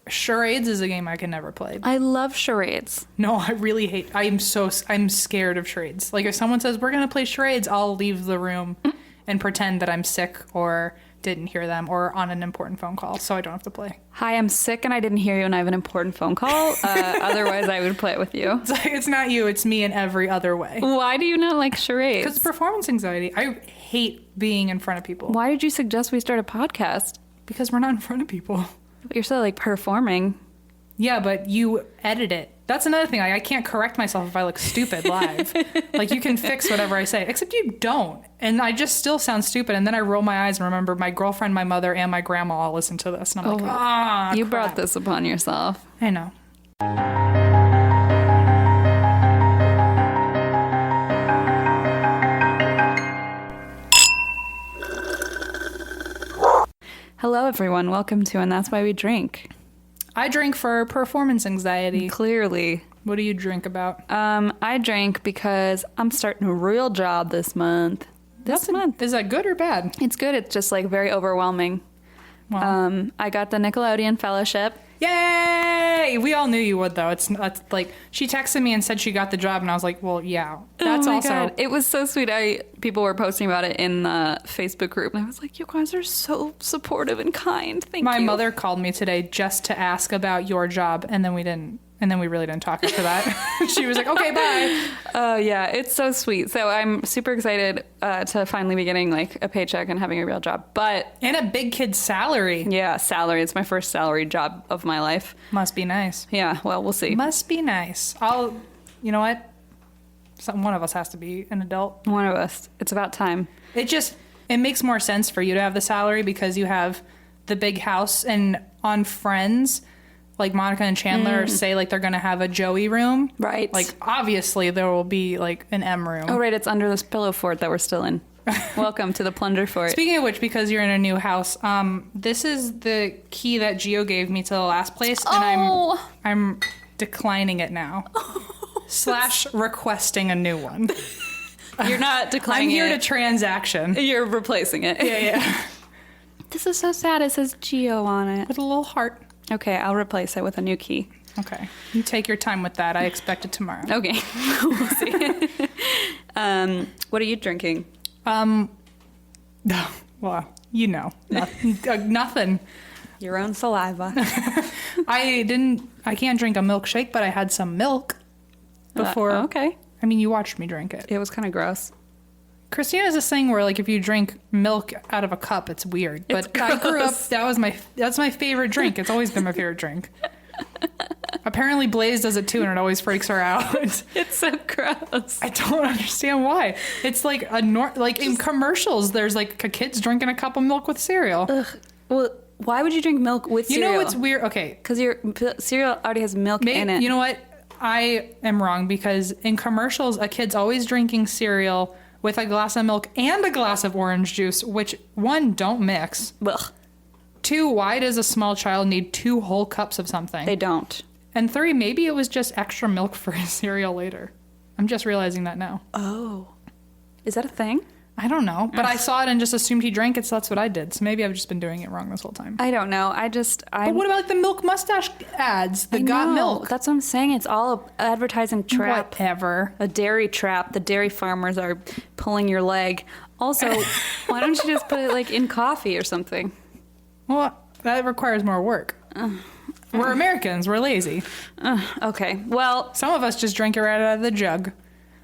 Charades is a game I can never play. I love charades. No, I really hate. I'm scared of charades. Like if someone says we're gonna play charades, I'll leave the room and pretend that I'm sick or didn't hear them or on an important phone call, so I don't have to play. Hi, I'm sick and I didn't hear you and I have an important phone call. Otherwise, I would play it with you. It's not you, it's me in every other way. Why do you not like charades? Because performance anxiety. I hate being in front of people. Why did you suggest we start a podcast? Because we're not in front of people. But you're still like performing. Yeah, but you edit it. That's another thing. I can't correct myself if I look stupid live. Like, you can fix whatever I say, except you don't. And I just still sound stupid. And then I roll my eyes and remember my girlfriend, my mother, and my grandma all listen to this. And I'm like, you crap. brought this upon yourself. I know. Hello, everyone. Welcome to And That's Why We Drink. I drink for performance anxiety. Clearly. What do you drink about? I drink because I'm starting a real job this month. This month. Is that good or bad? It's good. It's just like very overwhelming. Wow. I got the Nickelodeon Fellowship. Yay! We all knew you would, though. It's like she texted me and said she got the job, and I was like, well, yeah. That's also. God. It was so sweet. People were posting about it in the Facebook group, and I was like, you guys are so supportive and kind. Thank you. My mother called me today just to ask about your job, and then we didn't. And then we really didn't talk after that. She was like, okay, bye. Oh, yeah. It's so sweet. So I'm super excited to finally be getting like a paycheck and having a real job. And a big kid's salary. Yeah, salary. It's my first salary job of my life. Must be nice. Yeah, well, we'll see. Must be nice. You know what? One of us has to be an adult. One of us. It's about time. It makes more sense for you to have the salary because you have the big house, and on Friends, like Monica and Chandler say like they're going to have a Joey room. Right. Like obviously there will be like an M room. Oh, right. It's under this pillow fort that we're still in. Welcome to the plunder fort. Speaking of which, because you're in a new house, this is the key that Gio gave me to the last place, and I'm declining it now. / requesting a new one. You're not declining it. I'm here to transaction. You're replacing it. Yeah. This is so sad. It says Gio on it. With a little heart. Okay, I'll replace it with a new key. Okay. You take your time with that. I expect it tomorrow. Okay. We'll see. What are you drinking? Well, you know. Nothing. Your own saliva. I can't drink a milkshake, but I had some milk before. Okay. I mean, you watched me drink it. It was kind of gross. Christina has this thing where, like, if you drink milk out of a cup, it's weird. But I grew up, that's my favorite drink. It's always been my favorite drink. Apparently Blaze does it too, and it always freaks her out. It's so gross. I don't understand why. It's like in commercials, there's like kids drinking a cup of milk with cereal. Ugh. Well, why would you drink milk with cereal? You know what's weird? Okay. Because your cereal already has milk in it. You know what? I am wrong, because in commercials, a kid's always drinking cereal with a glass of milk and a glass of orange juice, which, 1, don't mix. Ugh. 2, why does a small child need 2 whole cups of something? They don't. And 3, maybe it was just extra milk for his cereal later. I'm just realizing that now. Oh. Is that a thing? I don't know, but I saw it and just assumed he drank it, so that's what I did. So maybe I've just been doing it wrong this whole time. I don't know. But what about like the milk mustache ads? Got milk. That's what I'm saying. It's all an advertising trap. Whatever. A dairy trap. The dairy farmers are pulling your leg. Also, why don't you just put it like in coffee or something? Well, that requires more work. We're Americans. We're lazy. Okay. Well, some of us just drink it right out of the jug.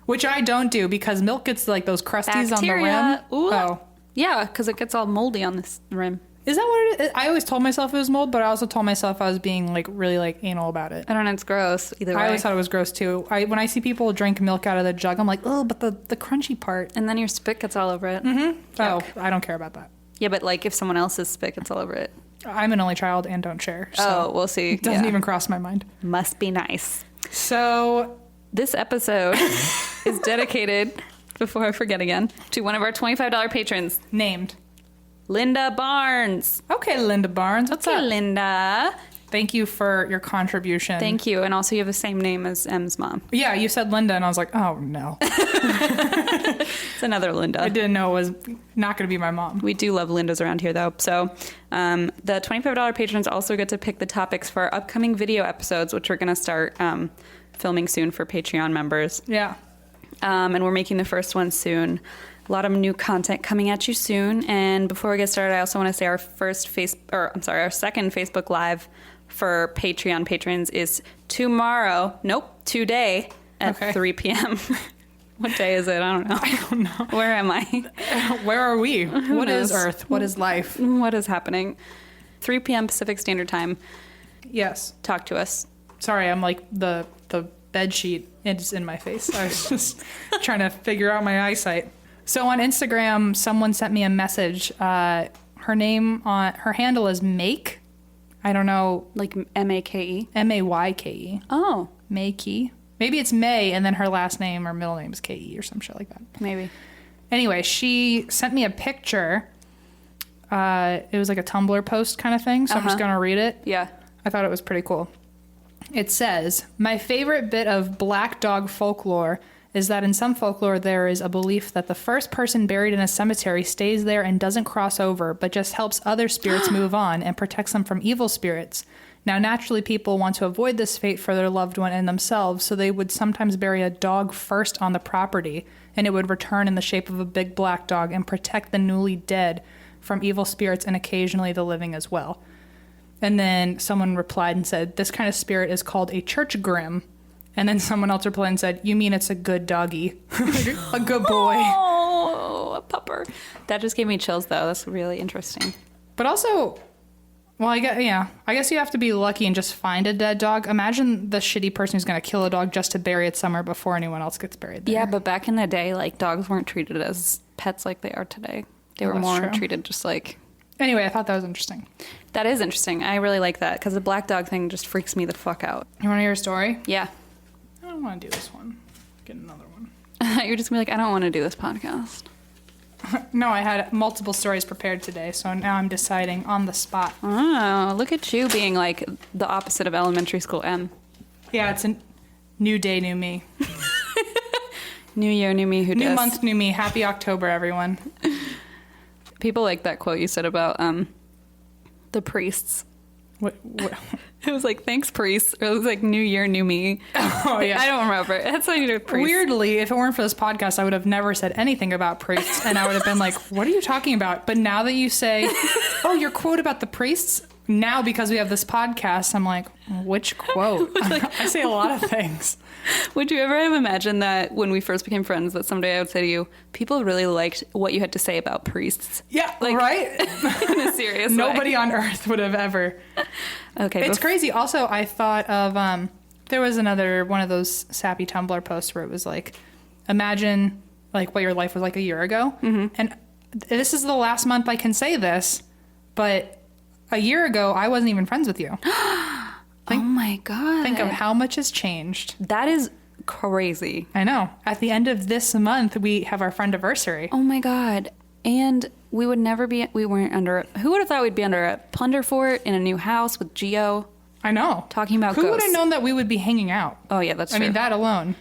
Which I don't do, because milk gets like those crusties bacteria. On the rim. Ooh. Oh. Yeah, because it gets all moldy on this rim. Is that what it is? I always told myself it was mold, but I also told myself I was being like really like anal about it. I don't know, it's gross either way. I always thought it was gross too. When I see people drink milk out of the jug, I'm like, oh, but the crunchy part. And then your spit gets all over it. Mm-hmm. Oh, I don't care about that. Yeah, but like if someone else's spit gets all over it. I'm an only child and don't share. So we'll see. It doesn't even cross my mind. Must be nice. So this episode is dedicated, before I forget again, to one of our $25 patrons. Named Linda Barnes. Okay, Linda Barnes. What's up? Linda. Thank you for your contribution. Thank you. And also you have the same name as M's mom. Yeah, you said Linda, and I was like, oh, no. It's another Linda. I didn't know it was not going to be my mom. We do love Lindas around here, though. So the $25 patrons also get to pick the topics for our upcoming video episodes, which we're going to start filming soon for Patreon members. Yeah. And we're making the first one soon. A lot of new content coming at you soon. And before we get started, I also want to say our second Facebook Live for Patreon patrons is tomorrow. Nope, today at 3 p.m. What day is it? I don't know. Where am I? Where are we? What is Earth? What is life? What is happening? 3 p.m. Pacific Standard Time. Yes. Talk to us. Sorry, I'm like the bed sheet is in my face. I was just trying to figure out my eyesight. So on Instagram, someone sent me a message. Her handle is Make. I don't know. Like M-A-K-E? M-A-Y-K-E. Oh. Makey. Maybe it's May, and then her last name or middle name is K-E or some shit like that. Maybe. Anyway, she sent me a picture. It was like a Tumblr post kind of thing, so I'm just going to read it. Yeah. I thought it was pretty cool. It says, my favorite bit of black dog folklore is that in some folklore there is a belief that the first person buried in a cemetery stays there and doesn't cross over, but just helps other spirits move on and protects them from evil spirits. Now, naturally, people want to avoid this fate for their loved one and themselves, so they would sometimes bury a dog first on the property, and it would return in the shape of a big black dog and protect the newly dead from evil spirits and occasionally the living as well. And then someone replied and said, this kind of spirit is called a church grim. And then someone else replied and said, you mean it's a good doggy. A good boy. Oh, a pupper. That just gave me chills, though. That's really interesting. But also, well, I guess you have to be lucky and just find a dead dog. Imagine the shitty person who's going to kill a dog just to bury it somewhere before anyone else gets buried there. Yeah, but back in the day, like, dogs weren't treated as pets like they are today. They were more treated just like... Anyway, I thought that was interesting. That is interesting. I really like that, because the black dog thing just freaks me the fuck out. You want to hear a story? Yeah. I don't want to do this one. Get another one. You're just going to be like, I don't want to do this podcast. No, I had multiple stories prepared today, so now I'm deciding on the spot. Oh, look at you being like the opposite of elementary school M. Yeah, it's a new day, new me. New year, new me, who New dis? month, new me. Happy October, everyone. People like that quote you said about the priests. What? It was like, thanks, priests. Or it was like, new year, new me. Oh, yeah. I don't remember. It had something to do with priests. Weirdly, if it weren't for this podcast, I would have never said anything about priests, and I would have been like, what are you talking about? But now that you say, oh, your quote about the priests, now because we have this podcast, I'm like, which quote? I say a lot of things. Would you ever have imagined that when we first became friends, that someday I would say to you, people really liked what you had to say about priests? Yeah, like, right? In a serious way. Nobody on earth would have ever. Okay. It's crazy. Also, I thought of, there was another one of those sappy Tumblr posts where it was like, imagine like what your life was like a year ago. Mm-hmm. And this is the last month I can say this, but a year ago, I wasn't even friends with you. Oh my God. Think of how much has changed. That is crazy. I know. At the end of this month, we have our friendiversary. Oh my God. And we would never be, we weren't under, who would have thought we'd be under a plunder fort in a new house with Gio? I know. Talking about Who ghosts. would have known that we would be hanging out? Oh yeah, that's true. I mean, that alone.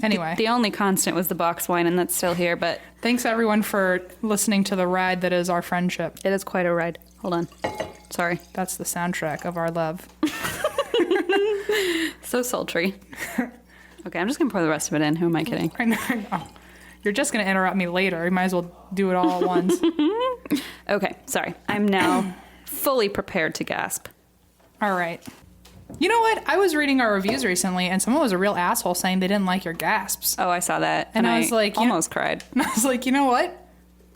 Anyway. The only constant was the box wine, and that's still here, but... Thanks, everyone, for listening to the ride that is our friendship. It is quite a ride. Hold on. Sorry. That's the soundtrack of our love. So sultry. Okay, I'm just going to pour the rest of it in. Who am I kidding? I know. You're just going to interrupt me later. You might as well do it all at once. Okay, sorry. I'm now fully prepared to gasp. All right. You know what? I was reading our reviews recently, and someone was a real asshole saying they didn't like your gasps. Oh, I saw that. And I was like... almost cried. And I was like, you know what?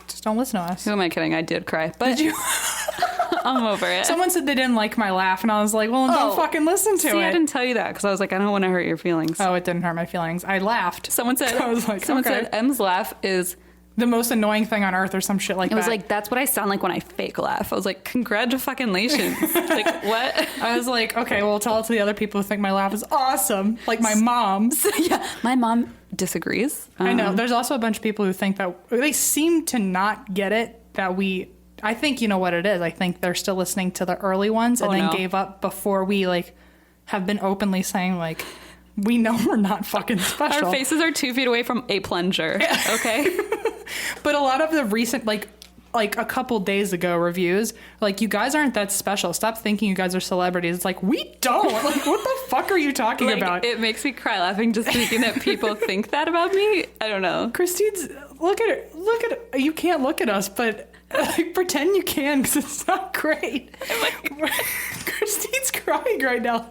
Just don't listen to us. Who am I kidding? I did cry. But Did you? I'm over it. Someone said they didn't like my laugh, and I was like, well, don't fucking listen to it. See, I didn't tell you that because I was like, I don't want to hurt your feelings. Oh, it didn't hurt my feelings. I laughed. Someone said, I was like, someone okay. said M's laugh is... the most annoying thing on earth or some shit like that. It was like, that's what I sound like when I fake laugh. I was like, congratulations. Like, what? I was like, okay, well, tell it to the other people who think my laugh is awesome. Like my mom. Yeah, my mom disagrees. I know. There's also a bunch of people who think that they seem to not get it, that we I think you know what it is. I think they're still listening to the early ones and then gave up before we like have been openly saying like, we know we're not fucking special. Our faces are 2 feet away from a plunger. Yeah. Okay. But a lot of the recent, like a couple days ago reviews, like, you guys aren't that special. Stop thinking you guys are celebrities. It's like, we don't. Like, what the fuck are you talking about? It makes me cry laughing just thinking that people think that about me. I don't know. Christine's, look at her. You can't look at us, but like, pretend you can, because it's not great. Christine's crying right now.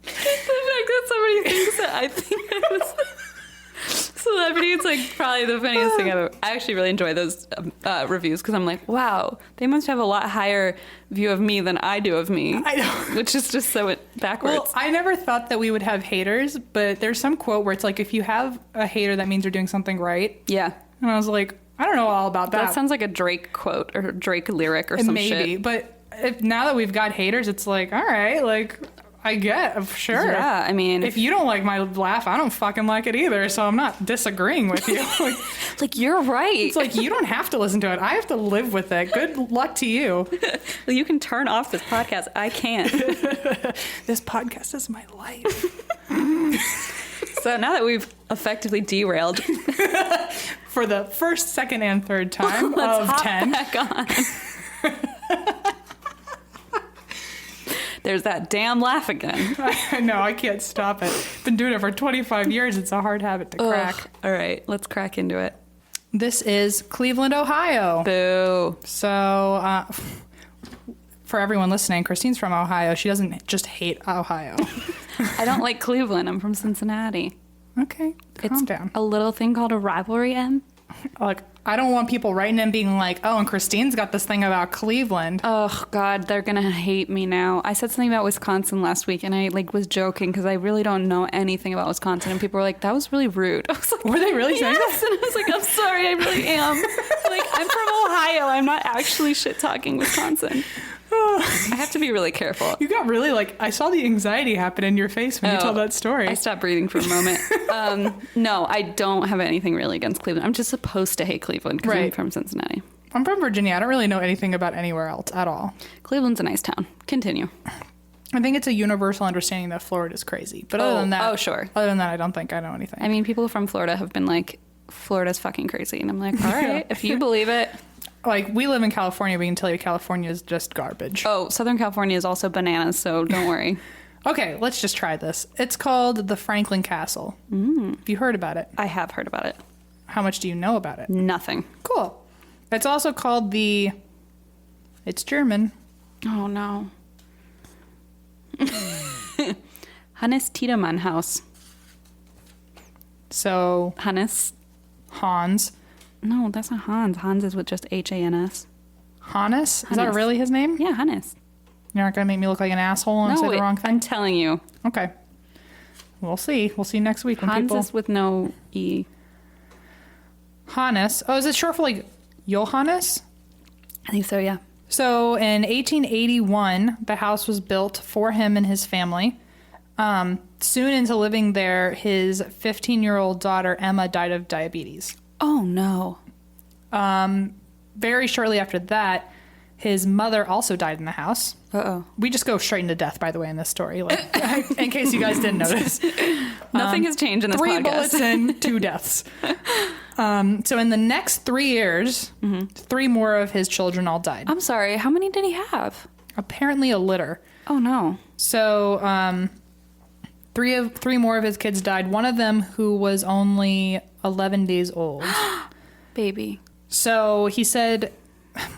The fact that somebody thinks that I think I'm a celebrity, it's like probably the funniest thing ever. I actually really enjoy those reviews because I'm like, wow, they must have a lot higher view of me than I do of me. I know. Which is just so backwards. Well, I never thought that we would have haters, but there's some quote where it's like, if you have a hater, that means you're doing something right. Yeah. And I was like, I don't know all about that. That sounds like a Drake quote or Drake lyric or some shit. Maybe, but now that we've got haters, it's like, all right, like, I get, sure. Yeah, I mean, if you don't like my laugh, I don't fucking like it either, so I'm not disagreeing with you. Like, you're right. It's like, you don't have to listen to it. I have to live with it. Good luck to you. Well, you can turn off this podcast. I can't. This podcast is my life. So now that we've effectively derailed for the first, second, and third time of 10. Back on. There's that damn laugh again. I know, I can't stop it. Been doing it for 25 years. It's a hard habit to crack. All right, let's crack into it. This is Cleveland, Ohio. Boo. So, for everyone listening, Christine's from Ohio. She doesn't just hate Ohio. I don't like Cleveland. I'm from Cincinnati. Okay, calm down. A little thing called a rivalry, Em. Like, I don't want people writing in being like, oh, and Christine's got this thing about Cleveland. Oh, God, they're going to hate me now. I said something about Wisconsin last week, and I was joking because I really don't know anything about Wisconsin. And people were like, that was really rude. I was like, were they really saying that? And I was like, I'm sorry, I really am. Like, I'm from Ohio. I'm not actually shit-talking Wisconsin. I have to be really careful. You got really, I saw the anxiety happen in your face when you told that story. I stopped breathing for a moment. No, I don't have anything really against Cleveland. I'm just supposed to hate Cleveland because I'm from Cincinnati. I'm from Virginia. I don't really know anything about anywhere else at all. Cleveland's a nice town. Continue. I think it's a universal understanding that Florida's crazy. But other than that, sure. Other than that, I don't think I know anything. I mean, people from Florida have been like, Florida's fucking crazy. And I'm like, all right, if you believe it. Like, we live in California. We can tell you California is just garbage. Oh, Southern California is also bananas, so don't worry. Okay, let's just try this. It's called the Franklin Castle. Have you heard about it? I have heard about it. How much do you know about it? Nothing. Cool. It's also called it's German. Oh, no. Hannes Tiedemann House. So... Hans. No, that's not Hans. Hans is with just H-A-N-S. Hannes? Is that really his name? Yeah, Hannes. You're not going to make me look like an asshole and say the wrong thing? I'm telling you. Okay. We'll see. We'll see next week when Hans people... is with no E. Hannes. Oh, is it short for, like, Johannes? I think so, yeah. So, in 1881, the house was built for him and his family. Soon into living there, his 15-year-old daughter, Emma, died of diabetes. Oh, no. Very shortly after that, his mother also died in the house. Uh-oh. We just go straight into death, by the way, in this story, in case you guys didn't notice. Nothing has changed in this 3 podcast. 3 bullets and 2 deaths. So in the next 3 years, 3 more of his children all died. I'm sorry, how many did he have? Apparently a litter. Oh, no. So 3 more of his kids died. One of them who was only 11 days old. Baby. So he said,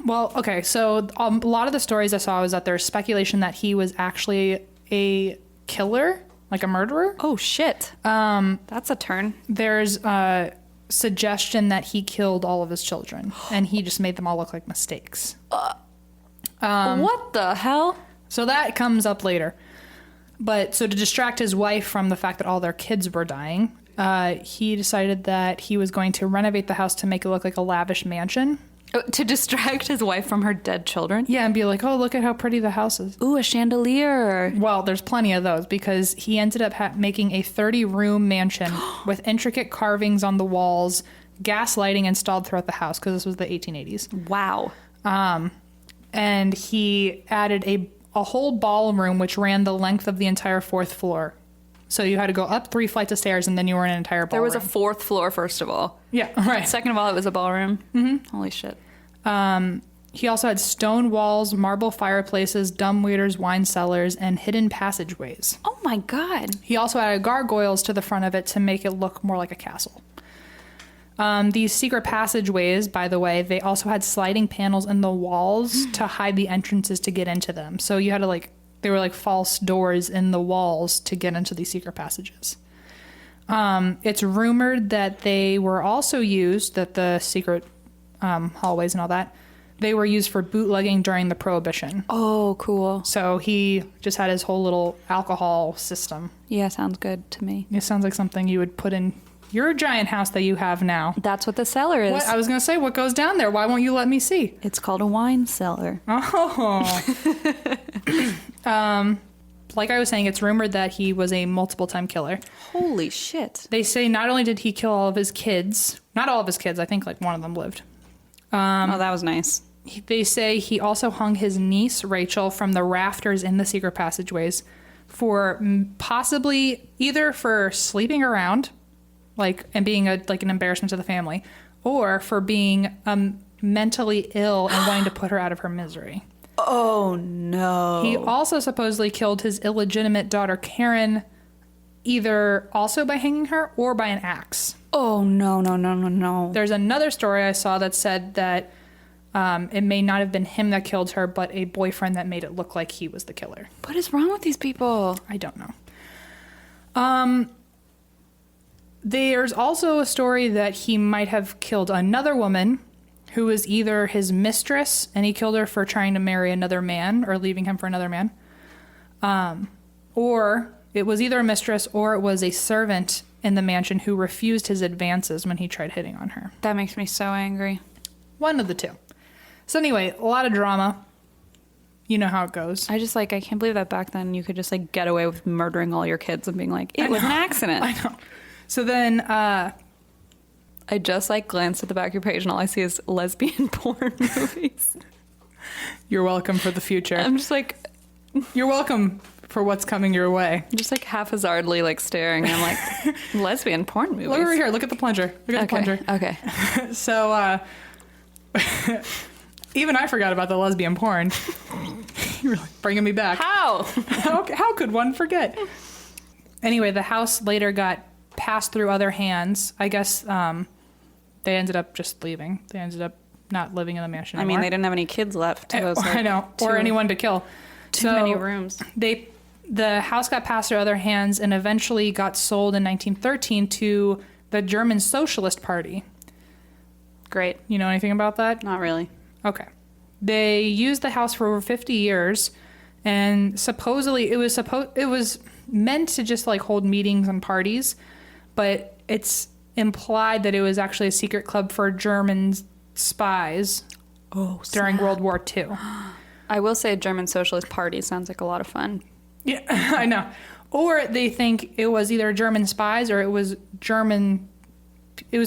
well, okay, so a lot of the stories I saw was that there's speculation that he was actually a killer, like a murderer. Oh, shit. That's a turn. There's a suggestion that he killed all of his children, and he just made them all look like mistakes. What the hell? So that comes up later. But so to distract his wife from the fact that all their kids were dying, he decided that he was going to renovate the house to make it look like a lavish mansion. Oh, to distract his wife from her dead children? Yeah, and be like, oh, look at how pretty the house is. Ooh, a chandelier. Well, there's plenty of those because he ended up making a 30-room mansion with intricate carvings on the walls, gas lighting installed throughout the house because this was the 1880s. Wow. And he added a whole ballroom which ran the length of the entire 4th floor. So you had to go up 3 flights of stairs and then you were in an entire ballroom. There was a 4th floor, first of all. Yeah, right. Second of all, it was a ballroom. Mm-hmm. Holy shit. He also had stone walls, marble fireplaces, dumbwaiters, wine cellars, and hidden passageways. Oh my God. He also added gargoyles to the front of it to make it look more like a castle. These secret passageways, by the way, they also had sliding panels in the walls to hide the entrances to get into them. So you had to they were like false doors in the walls to get into these secret passages. It's rumored that they were also used, that the secret hallways and all that, they were used for bootlegging during the Prohibition. Oh, cool. So he just had his whole little alcohol system. Yeah, sounds good to me. It sounds like something you would put in your giant house that you have now. That's what the cellar is. What? I was going to say, what goes down there? Why won't you let me see? It's called a wine cellar. Oh. Like I was saying, it's rumored that he was a multiple-time killer. Holy shit. They say not only did he kill all of his kids, not all of his kids, I think like one of them lived. Oh, that was nice. They say he also hung his niece, Rachel, from the rafters in the secret passageways for possibly either for sleeping around, and being an embarrassment to the family, or for being mentally ill and wanting to put her out of her misery. Oh, no. He also supposedly killed his illegitimate daughter, Karen, either also by hanging her or by an axe. Oh, no. There's another story I saw that said that it may not have been him that killed her, but a boyfriend that made it look like he was the killer. What is wrong with these people? I don't know. There's also a story that he might have killed another woman who was either his mistress, and he killed her for trying to marry another man or leaving him for another man. Or it was either a mistress or it was a servant in the mansion who refused his advances when he tried hitting on her. That makes me so angry. One of the two. So anyway, a lot of drama. You know how it goes. I can't believe that back then you could just get away with murdering all your kids and being like, it was an accident. I know. So then, I just glanced at the back of your page and all I see is lesbian porn movies. You're welcome for the future. I'm just you're welcome for what's coming your way. Just haphazardly staring. And I'm like, lesbian porn movies. Look over here. Look at the plunger. Look at the plunger. Okay. So, even I forgot about the lesbian porn. You're really bringing me back. How? How could one forget? Anyway, the house later got passed through other hands. I guess they ended up just leaving. They ended up not living in the mansion anymore. I mean, they didn't have any kids left. I know. Or anyone to kill. Too many rooms. The house got passed through other hands and eventually got sold in 1913 to the German Socialist Party. Great. You know anything about that? Not really. Okay. They used the house for over 50 years, and supposedly it was meant to just hold meetings and parties, but it's implied that it was actually a secret club for German spies during World War II. I will say German Socialist Party sounds like a lot of fun. Yeah, I know. Or they think it was either German spies or it was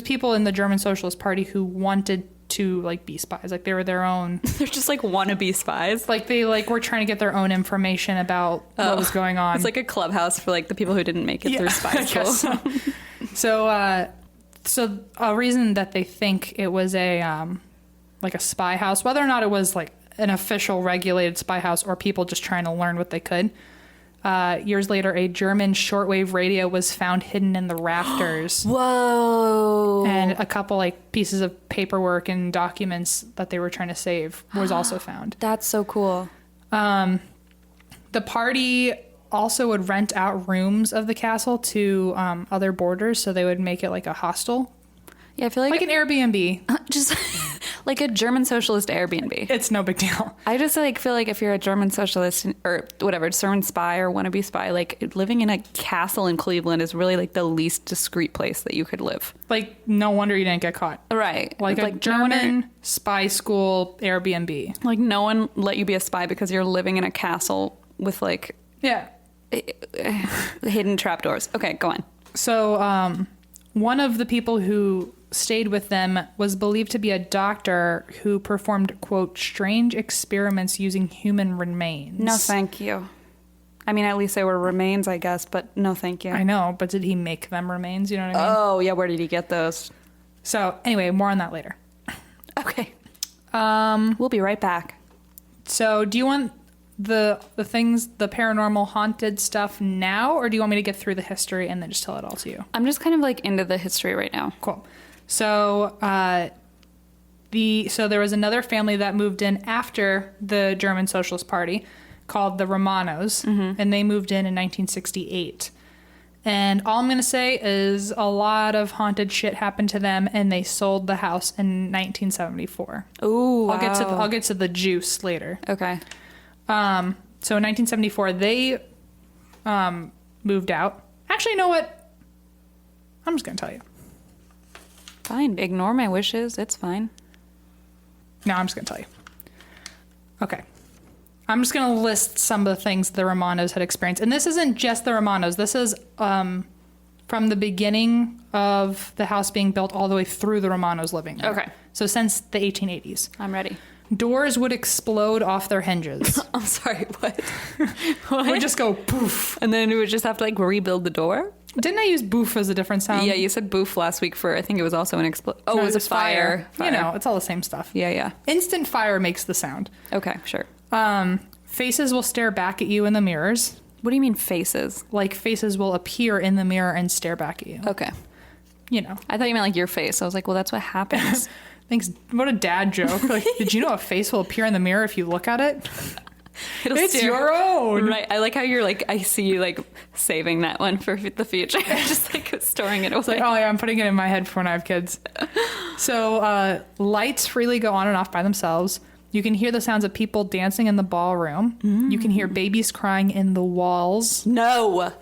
people in the German Socialist Party who wanted to be spies. They were their own. They're just wannabe spies. They were trying to get their own information about what was going on. It's like a clubhouse for the people who didn't make it through spy school. So a reason that they think it was a spy house, whether or not it was an official regulated spy house or people just trying to learn what they could. Years later, a German shortwave radio was found hidden in the rafters. Whoa! And a couple pieces of paperwork and documents that they were trying to save was also found. That's so cool. The party also would rent out rooms of the castle to other boarders, so they would make it a hostel. Yeah, I feel like an Airbnb. Just a German socialist Airbnb. It's no big deal. I just feel like if you're a German socialist or whatever, German spy or wannabe spy, living in a castle in Cleveland is really the least discreet place that you could live. No wonder you didn't get caught. Right. A German spy school Airbnb. No one let you be a spy because you're living in a castle with yeah, hidden trapdoors. Okay, go on. So one of the people who stayed with them was believed to be a doctor who performed, quote, strange experiments using human remains. No, thank you. I mean, at least they were remains, I guess, but no, thank you. I know, but did he make them remains? You know what I mean? Oh, yeah. Where did he get those? So anyway, more on that later. Okay. We'll be right back. So do you want the things, the paranormal haunted stuff now, or do you want me to get through the history and then just tell it all to you? I'm just kind of like into the history right now. Cool. So so there was another family that moved in after the German Socialist Party called the Romanos, and they moved in 1968. And all I'm going to say is a lot of haunted shit happened to them, and they sold the house in 1974. Ooh, wow. I'll get to the juice later. Okay. So in 1974, they moved out. Actually, you know what? I'm just going to tell you. Fine. Ignore my wishes. It's fine. No, I'm just going to tell you. Okay. I'm just going to list some of the things the Romanos had experienced. And this isn't just the Romanos. This is from the beginning of the house being built all the way through the Romanos living there. Okay. So since the 1880s. I'm ready. Doors would explode off their hinges. I'm sorry, what? What? Would just go poof. And then we would just have to like rebuild the door? Didn't I use boof as a different sound? Yeah, you said boof last week for, I think it was also an explosion. Oh, no, it was a fire. You know, it's all the same stuff. Yeah. Instant fire makes the sound. Okay, sure. Faces will stare back at you in the mirrors. What do you mean faces? Like faces will appear in the mirror and stare back at you. Okay. You know. I thought you meant like your face. I was like, well, that's what happens. Thanks. What a dad joke. Like, did you know a face will appear in the mirror if you look at it? It's your own. Right. I like how you're like, I see you like saving that one for the future. Just like storing it away. It's like, oh yeah, I'm putting it in my head for when I have kids. So lights freely go on and off by themselves. You can hear the sounds of people dancing in the ballroom. You can hear babies crying in the walls. No.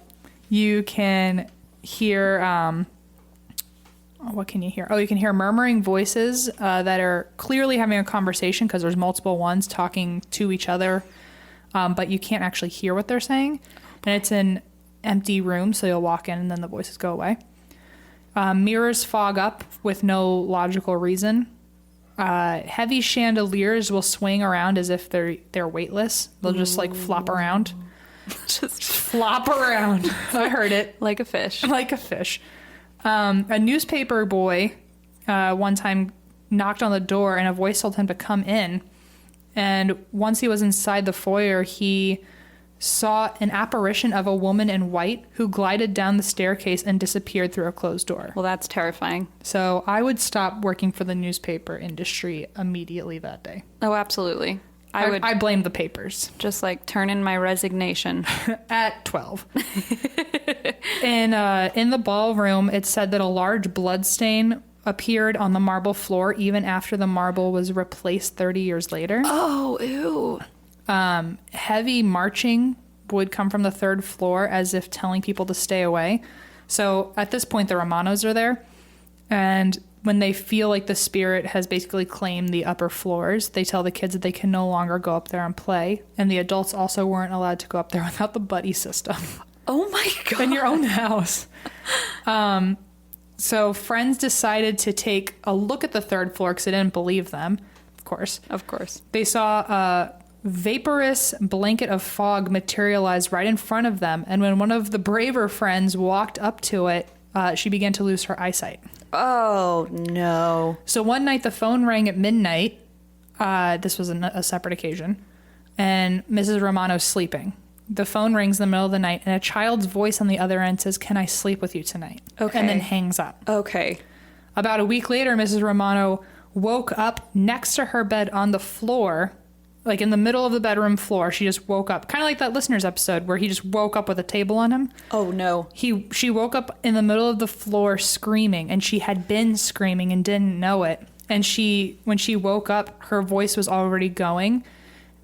You can hear... what can you hear? Oh, you can hear murmuring voices that are clearly having a conversation because there's multiple ones talking to each other, but you can't actually hear what they're saying. And it's an empty room, so you'll walk in and then the voices go away. Mirrors fog up with no logical reason. Heavy chandeliers will swing around as if they're weightless. They'll just like flop around. Just flop around. I heard it. Like a fish. Like a fish. A newspaper boy one time knocked on the door and a voice told him to come in. And once he was inside the foyer, he saw an apparition of a woman in white who glided down the staircase and disappeared through a closed door. Well, that's terrifying. So I would stop working for the newspaper industry immediately that day. Oh, absolutely. I blame the papers. Just like turn in my resignation. At 12. And in the ballroom, it said that a large bloodstain appeared on the marble floor even after the marble was replaced 30 years later. Oh, ew. Heavy marching would come from the third floor as if telling people to stay away. So at this point, the Romanos are there. And when they feel like the spirit has basically claimed the upper floors, they tell the kids that they can no longer go up there and play. And the adults also weren't allowed to go up there without the buddy system. Oh my God. In your own house. So friends decided to take a look at the third floor because they didn't believe them, of course. Of course. They saw a vaporous blanket of fog materialize right in front of them. And when one of the braver friends walked up to it, she began to lose her eyesight. Oh, no. So one night the phone rang at midnight. This was a separate occasion. And Mrs. Romano's sleeping. The phone rings in the middle of the night, and a child's voice on the other end says, "Can I sleep with you tonight?" Okay. And then hangs up. Okay. About a week later, Mrs. Romano woke up next to her bed on the floor, like in the middle of the bedroom floor. She just woke up, kind of like that listener's episode where he just woke up with a table on him. Oh, no. She woke up in the middle of the floor screaming, and she had been screaming and didn't know it. And when she woke up, her voice was already going,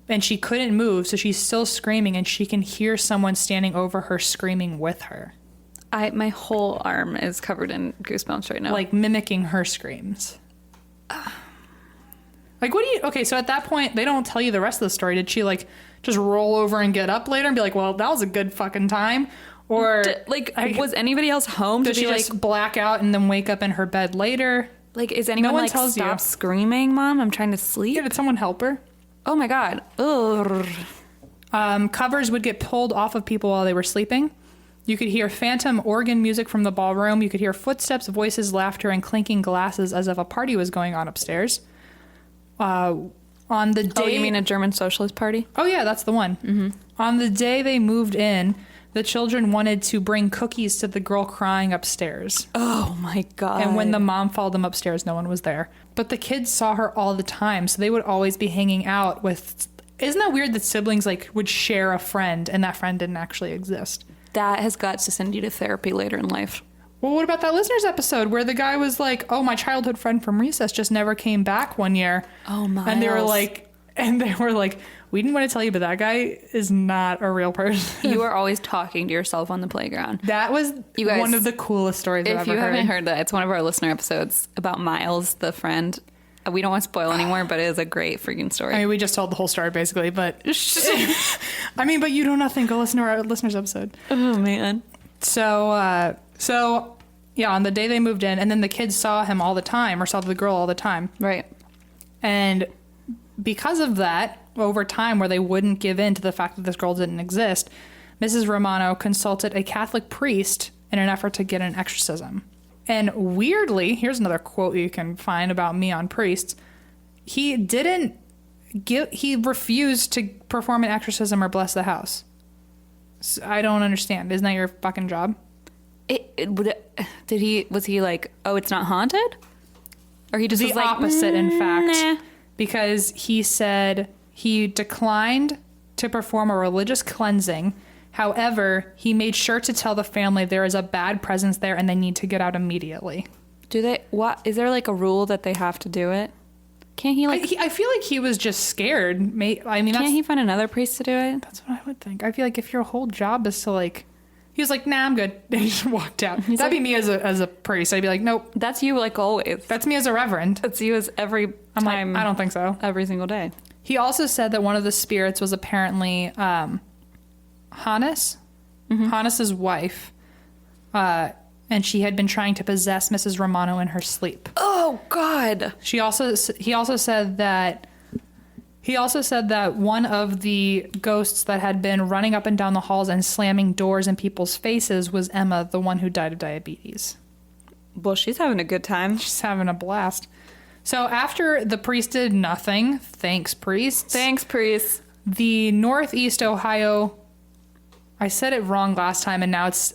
and she couldn't move, so she's still screaming, and she can hear someone standing over her screaming with her. My whole arm is covered in goosebumps right now. Like mimicking her screams. Like, okay, so at that point, they don't tell you the rest of the story. Did she, like, just roll over and get up later and be like, well, that was a good fucking time? Or was anybody else home? Does she just black out and then wake up in her bed later? Like, is anyone one like, tells stop you. screaming, Mom? I'm trying to sleep. Yeah, did someone help her? Oh my God. Ugh. Covers would get pulled off of people while they were sleeping. You could hear phantom organ music from the ballroom. You could hear footsteps, voices, laughter, and clinking glasses as if a party was going on upstairs. On the day... Oh, you mean a German Socialist party? Oh, yeah, that's the one. Mm-hmm. On the day they moved in, the children wanted to bring cookies to the girl crying upstairs. Oh, my God. And when the mom followed them upstairs, no one was there. But the kids saw her all the time, so they would always be hanging out with... Isn't that weird that siblings, like, would share a friend, and that friend didn't actually exist? That has got to send you to therapy later in life. Well, what about that listener's episode where the guy was like, oh, my childhood friend from recess just never came back one year. Oh, Miles. And they were like, we didn't want to tell you, but that guy is not a real person. You are always talking to yourself on the playground. That was you guys, one of the coolest stories I've ever heard. If you haven't heard that, it's one of our listener episodes about Miles, the friend. We don't want to spoil anymore, but it is a great freaking story. I mean, we just told the whole story, basically, but... I mean, but you know nothing. Go listen to our listener's episode. Oh, man. So, yeah, on the day they moved in, and then the kids saw him all the time, or saw the girl all the time. Right. And because of that, over time, where they wouldn't give in to the fact that this girl didn't exist, Mrs. Romano consulted a Catholic priest in an effort to get an exorcism. And weirdly, here's another quote you can find about me on priests. He refused to perform an exorcism or bless the house. So I don't understand. Isn't that your fucking job? Was he like, oh, it's not haunted? Or he just the was like, opposite, in fact. Nah. Because he said he declined to perform a religious cleansing. However, he made sure to tell the family there is a bad presence there and they need to get out immediately. Do they? What is there like a rule that they have to do it? Can't he like? I feel like he was just scared. I mean, can't he find another priest to do it? That's what I would think. I feel like if your whole job is to like, he was like, "Nah, I'm good." And he just walked out. That'd be me as a priest. I'd be like, "Nope." That's you, like always. That's me as a reverend. That's you as every I'm time. like, I don't think so. Every single day. He also said that one of the spirits was apparently Hannes. Mm-hmm. Hannes's wife, and she had been trying to possess Mrs. Romano in her sleep. Oh God! He also said that one of the ghosts that had been running up and down the halls and slamming doors in people's faces was Emma, the one who died of diabetes. Well, she's having a good time. She's having a blast. So after the priest did nothing, thanks priests. Thanks priests. The Northeast Ohio. I said it wrong last time, and now it's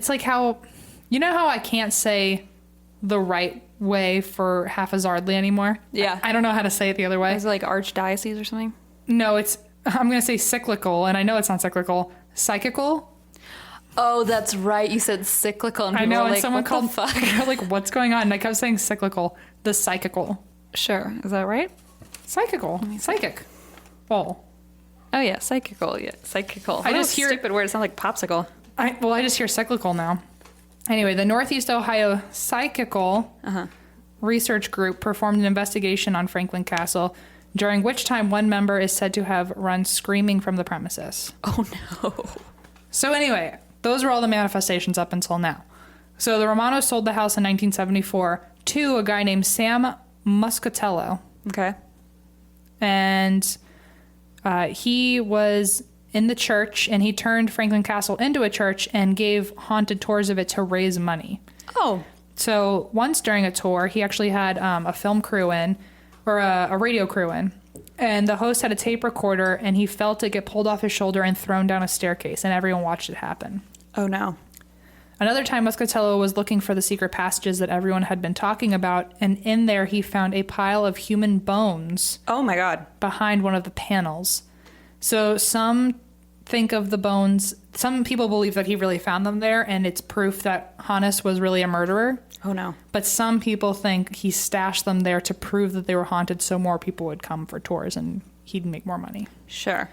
like how, you know how I can't say the right way for haphazardly anymore? Yeah. I don't know how to say it the other way. Is it like archdiocese or something? No, I'm going to say cyclical, and I know it's not cyclical. Psychical? Oh, that's right. You said cyclical, and I know, and like, someone what called, the fuck? they're like, what's going on? And I kept saying cyclical. The psychical. Sure. Is that right? Psychical. Psychic. Oh. Oh yeah, psychical. Yeah, psychical. I just hear stupid word. It sounds like popsicle. I just hear cyclical now. Anyway, the Northeast Ohio Psychical Research Group performed an investigation on Franklin Castle, during which time one member is said to have run screaming from the premises. Oh no. So anyway, those were all the manifestations up until now. So the Romanos sold the house in 1974 to a guy named Sam Muscatello. Okay. And he was in the church, and he turned Franklin Castle into a church and gave haunted tours of it to raise money. Oh. So once during a tour, he actually had a film crew in, or a radio crew in, and the host had a tape recorder, and he felt it get pulled off his shoulder and thrown down a staircase, and everyone watched it happen. Oh no. Another time, Muscatello was looking for the secret passages that everyone had been talking about, and in there he found a pile of human bones. Oh my God. Behind one of the panels. So some think of the bones, some people believe that he really found them there, and it's proof that Hannes was really a murderer. Oh no. But some people think he stashed them there to prove that they were haunted so more people would come for tours and he'd make more money. Sure.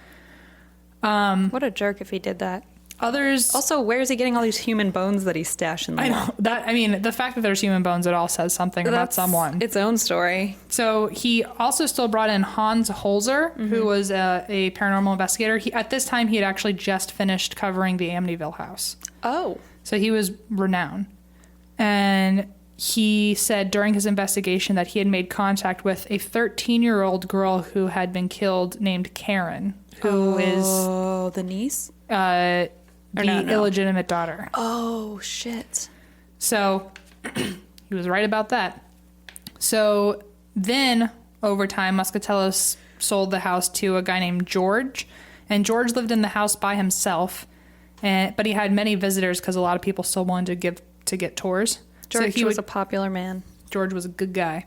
What a jerk if he did that. Others... Also, where is he getting all these human bones that he's stashing there? I know. The fact that there's human bones, it all says something about someone. Its own story. So he also still brought in Hans Holzer, who was a paranormal investigator. At this time, he had actually just finished covering the Amityville house. Oh. So he was renowned. And he said during his investigation that he had made contact with a 13-year-old girl who had been killed named Karen, who is... Oh, the niece? Illegitimate daughter. Oh, shit. So he was right about that. So then, over time, Muscatello sold the house to a guy named George. And George lived in the house by himself. But he had many visitors because a lot of people still wanted to get tours. George was a popular man. George was a good guy.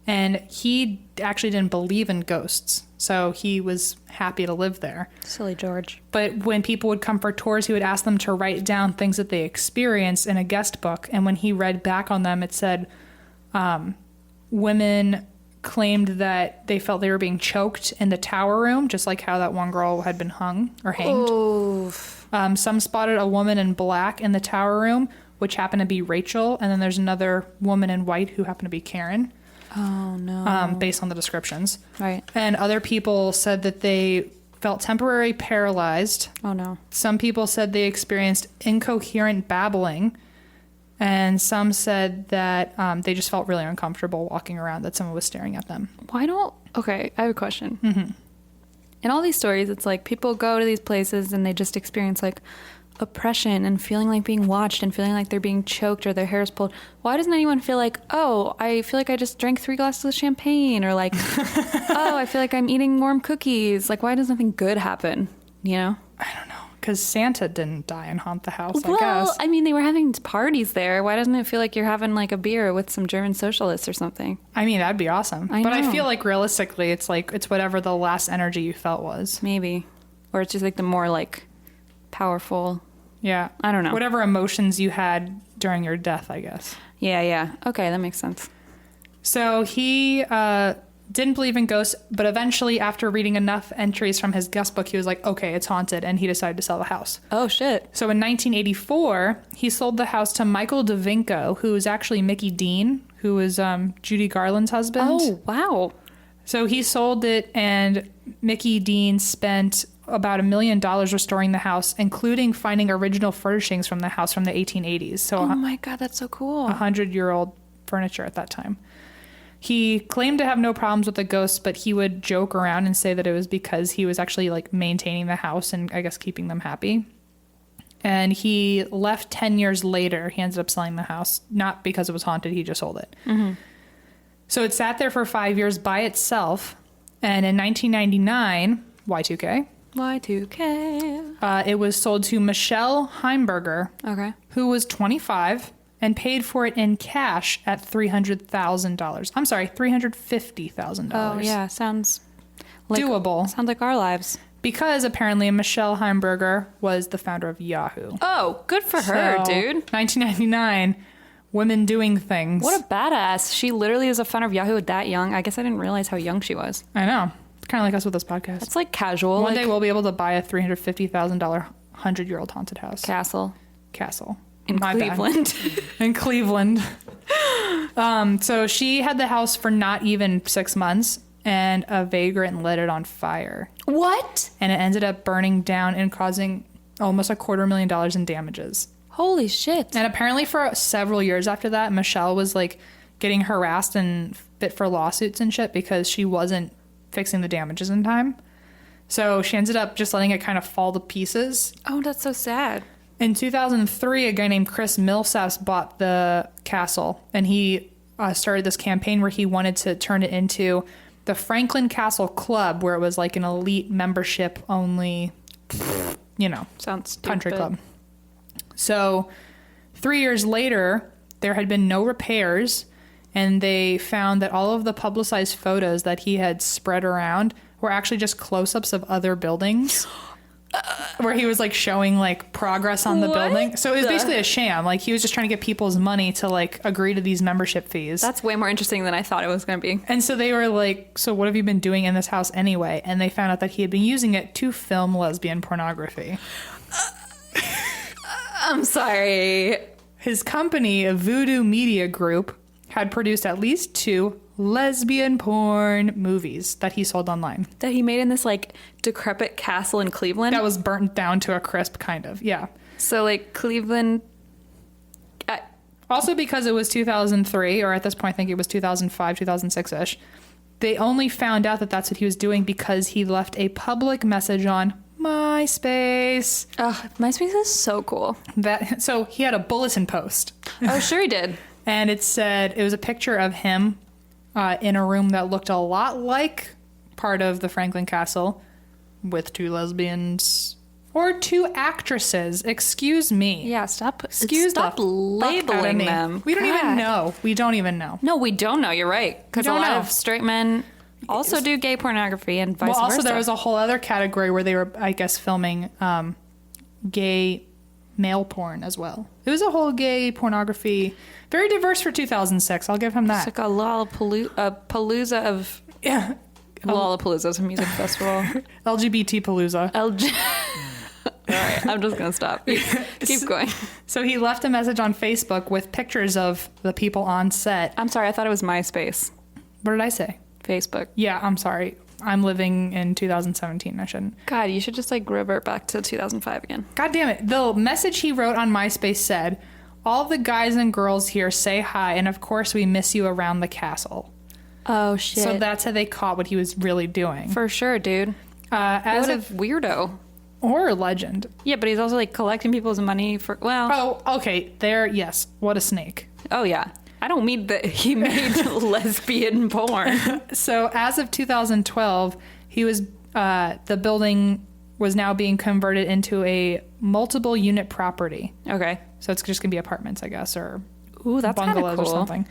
And he actually didn't believe in ghosts. So he was happy to live there. Silly George. But when people would come for tours, he would ask them to write down things that they experienced in a guest book. And when he read back on them, it said women claimed that they felt they were being choked in the tower room, just like how that one girl had been hung or hanged. Oof. Some spotted a woman in black in the tower room, which happened to be Rachel. And then there's another woman in white who happened to be Karen. Oh, no. Based on the descriptions. Right. And other people said that they felt temporarily paralyzed. Oh, no. Some people said they experienced incoherent babbling. And some said that they just felt really uncomfortable walking around, that someone was staring at them. Okay, I have a question. Mm-hmm. In all these stories, it's like people go to these places and they just experience like oppression and feeling like being watched and feeling like they're being choked or their hair is pulled. Why doesn't anyone feel like, oh, I feel like I just drank 3 glasses of champagne, or like, oh, I feel like I'm eating warm cookies? Like, why does nothing good happen? You know? I don't know. Because Santa didn't die and haunt the house, I well, guess. I mean, they were having parties there. Why doesn't it feel like you're having like a beer with some German Socialists or something? I mean, that'd be awesome. I but know. I feel like realistically, it's whatever the last energy you felt was. Maybe. Or it's just like the more like powerful. Yeah. I don't know. Whatever emotions you had during your death, I guess. Yeah. Okay, that makes sense. So he didn't believe in ghosts, but eventually, after reading enough entries from his guest book, he was like, okay, it's haunted, and he decided to sell the house. Oh, shit. So in 1984, he sold the house to Michael DeVinco, who is actually Mickey Dean, who is Judy Garland's husband. Oh, wow. So he sold it, and Mickey Dean spent about $1 million restoring the house, including finding original furnishings from the house from the 1880s. So oh my God, that's so cool. 100-year-old furniture at that time. He claimed to have no problems with the ghosts, but he would joke around and say that it was because he was actually like maintaining the house and I guess keeping them happy. And he left 10 years later. He ended up selling the house, not because it was haunted. He just sold it. Mm-hmm. So it sat there for 5 years by itself. And in 1999, Y2K. It was sold to Michelle Heimberger, Okay. who was 25 and paid for it in cash at $300,000. I'm sorry, $350,000. Oh, yeah. Sounds like, doable. Sounds like our lives. Because apparently Michelle Heimberger was the founder of Yahoo. Oh, good for her, dude. 1999, women doing things. What a badass. She literally is a founder of Yahoo that young. I guess I didn't realize how young she was. I know. It's kind of like us with this podcast. It's like casual. One day we'll be able to buy a $350,000 100-year-old haunted house. Castle. In My Cleveland. In Cleveland. So she had the house for not even 6 months, and a vagrant lit it on fire. What? And it ended up burning down and causing almost $250,000 in damages. Holy shit. And apparently for several years after that, Michelle was like getting harassed and fit for lawsuits and shit because she wasn't fixing the damages in time. So she ended up just letting it kind of fall to pieces. Oh, that's so sad. In 2003, a guy named Chris Millsaps bought the castle, and he started this campaign where he wanted to turn it into the Franklin Castle Club, where it was like an elite membership only, Sounds stupid. country club. So 3 years later, there had been no repairs, and they found that all of the publicized photos that he had spread around were actually just close-ups of other buildings. Where he was like showing like progress on the building. So it was basically a sham. Like he was just trying to get people's money to like agree to these membership fees. That's way more interesting than I thought it was going to be. And so they were like, so what have you been doing in this house anyway? And they found out that he had been using it to film lesbian pornography. I'm sorry. His company, Voodoo Media Group, had produced at least 2 lesbian porn movies that he sold online. That he made in this like decrepit castle in Cleveland? That was burnt down to a crisp, kind of. Yeah. So like Cleveland... Also because it was 2003, or at this point I think it was 2005, 2006-ish, they only found out that that's what he was doing because he left a public message on MySpace. Oh, MySpace is so cool. So he had a bulletin post. Oh, sure he did. And it was a picture of him in a room that looked a lot like part of the Franklin Castle with 2 lesbians. Or 2 actresses. Excuse me. Yeah, stop labeling them. We don't even know. We don't even know. No, we don't know. You're right. Because a lot of straight men also do gay pornography and vice versa. Also, there was a whole other category where they were, I guess, filming gay male porn as well. It was a whole gay pornography. Very diverse for 2006. I'll give him that. It's like a Lollapalooza of... Yeah. Lollapalooza is a music festival. LGBT Palooza. All right, I'm just going to stop. Keep going. So he left a message on Facebook with pictures of the people on set. I'm sorry, I thought it was MySpace. What did I say? Facebook. Yeah, I'm sorry. I'm living in 2017. I shouldn't. God, you should just like revert back to 2005 again. God damn it. The message he wrote on MySpace said, "All the guys and girls here say hi, and of course we miss you around the castle." Oh, shit. So that's how they caught what he was really doing. For sure, dude. As what a a weirdo. Or a legend. Yeah, but he's also like collecting people's money for, well. Oh, okay. Yes. What a snake. Oh, yeah. I don't mean that he made lesbian porn. So as of 2012, the building was now being converted into a multiple unit property. Okay. So it's just going to be apartments, I guess, or that's bungalows cool. or something.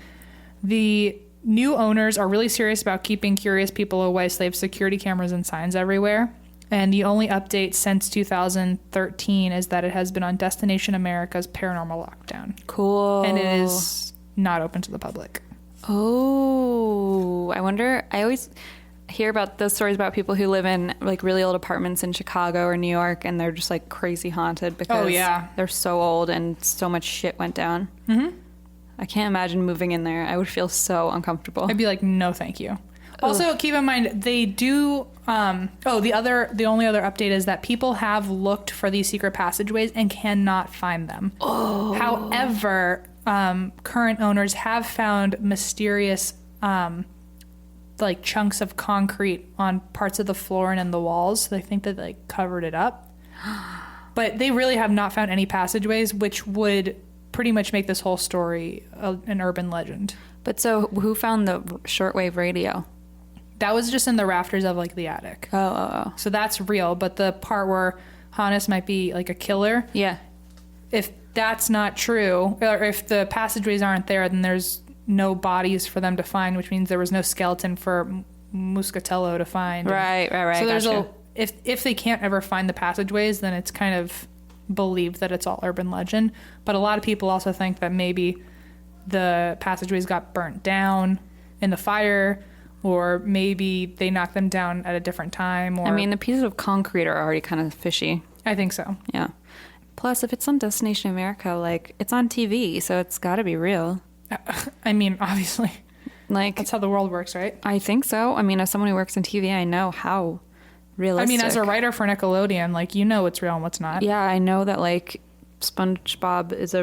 The new owners are really serious about keeping curious people away, so they have security cameras and signs everywhere. And the only update since 2013 is that it has been on Destination America's paranormal lockdown. Cool. And it is not open to the public. Oh, I wonder. I always hear about those stories about people who live in like really old apartments in Chicago or New York, and they're just like crazy haunted because they're so old and so much shit went down. Mm-hmm. I can't imagine moving in there. I would feel so uncomfortable. I'd be like, no, thank you. Also, keep in mind, they do... the only other update is that people have looked for these secret passageways and cannot find them. Oh. However, current owners have found mysterious, like, chunks of concrete on parts of the floor and in the walls. So they think that they covered it up. But they really have not found any passageways, which would pretty much make this whole story an urban legend. But so who found the shortwave radio? That was just in the rafters of, like, the attic. Oh. So that's real. But the part where Hannes might be, like, a killer... Yeah. If that's not true, or if the passageways aren't there, then there's no bodies for them to find, which means there was no skeleton for Muscatello to find. Right. So there's if they can't ever find the passageways, then it's kind of believed that it's all urban legend. But a lot of people also think that maybe the passageways got burnt down in the fire... Or maybe they knocked them down at a different time. Or, I mean, the pieces of concrete are already kind of fishy. I think so. Yeah. Plus, if it's on Destination America, like, it's on TV, so it's got to be real. I mean, obviously. Like, that's how the world works, right? I think so. I mean, as someone who works in TV, I know how realistic. I mean, as a writer for Nickelodeon, like, you know what's real and what's not. Yeah, I know that, like, SpongeBob is